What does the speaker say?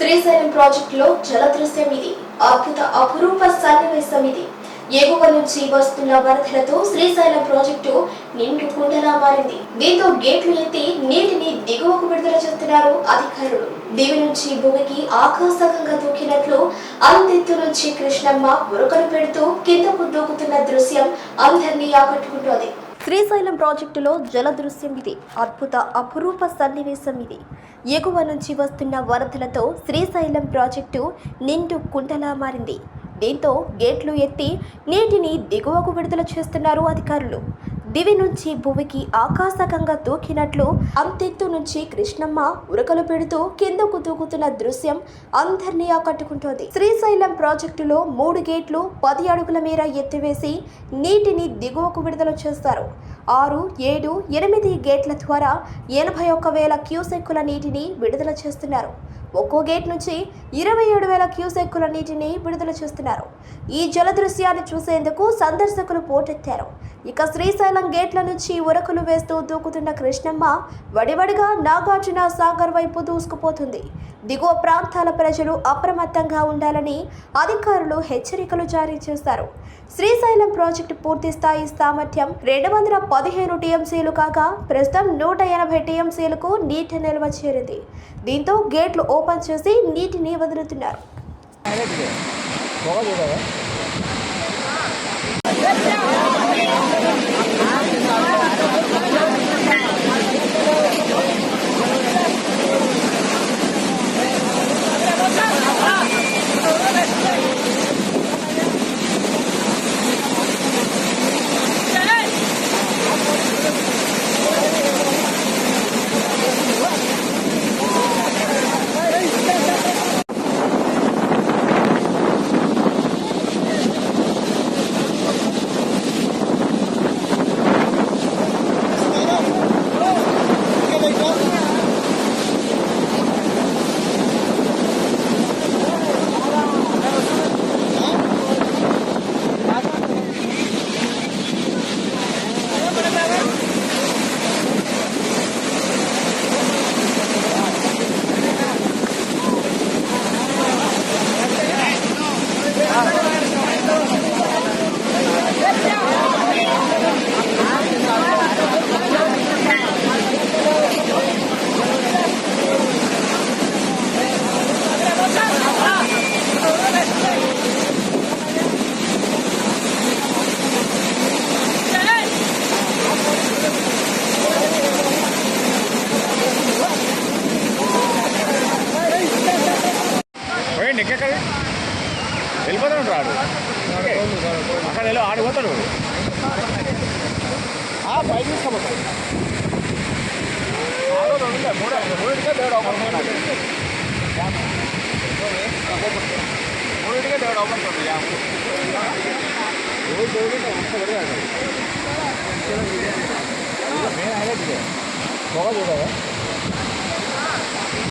శ్రీశైలం ప్రాజెక్టులో జలదృశ్యం ఇది. అద్భుత అపురూప సన్నివేశం ఇది. ఎగువ నుంచి వస్తున్న వరదలతో శ్రీశైలం ప్రాజెక్టు నిండు కుండలా మారింది. దీంతో గేట్లు ఎత్తి నీటిని దిగువకు విడుదల చేస్తున్నారు అధికారులు. దివి నుంచి భూమికి ఆకాశంగా దూకినట్లు అంతెత్తు నుంచి కృష్ణమ్మ ఉరకలు పెడుతూ కిందకు దూకుతున్న దృశ్యం అందరినీ ఆకట్టుకుంటోంది. శ్రీశైలం ప్రాజెక్టులో జలదృశ్యం ఇది. అద్భుత అపురూప సన్నివేశం ఇది. ఎగువ నుంచి వస్తున్న వరదలతో శ్రీశైలం ప్రాజెక్టు నిండు కుండలా మారింది. దీంతో గేట్లు ఎత్తి నీటిని దిగువకు విడుదల చేస్తున్నారు అధికారులు. దివి నుంచి భూమికి ఆకాశకంగా దూకినట్లు అంతెత్తు నుంచి కృష్ణమ్మ ఉరకలు పెడుతూ కిందకు దూకుతున్న దృశ్యం అందరినీ ఆకట్టుకుంటోంది. శ్రీశైలం ప్రాజెక్టులో 3 గేట్లు 10 అడుగుల మేర ఎత్తివేసి నీటిని దిగువకు విడుదల చేస్తారు. 6, 7, 8 గేట్ల ద్వారా 81,000 క్యూసెక్కుల నీటిని విడుదల చేస్తున్నారు. ఒక్కో గేట్ నుంచి 27,000 క్యూసెక్కుల నీటిని విడుదల చేస్తున్నారు. ఈ జలదృశ్యాన్ని చూసేందుకు సందర్శకులు పోటెత్తారు. ఇక శ్రీశైలం గేట్ల నుంచి ఉరకలు వేస్తూ దూకుతున్న కృష్ణమ్మ వడివడిగా నాగార్జున సాగర్ వైపు దూసుకుపోతుంది. దిగువ ప్రాంతాల ప్రజలు అప్రమత్తంగా ఉండాలని అధికారులు హెచ్చరికలు జారీ చేశారు. శ్రీశైలం ప్రాజెక్టు పూర్తి స్థాయి సామర్థ్యం 215 టీఎంసీలు కాగా ప్రస్తుతం 180 టీఎంసీలకు నీటి నిల్వ చేరింది. దీంతో గేట్లు ఓపెన్ చేసి నీటిని వదులుతున్నారు. వెళ్ళిపోతాడు రాడు అక్కడ వెళ్ళి ఆడిపోతాడు పైకి తీసుకోపోతాడు మూడింటికే దేవుడు అవుతుంది పొగ చూడదా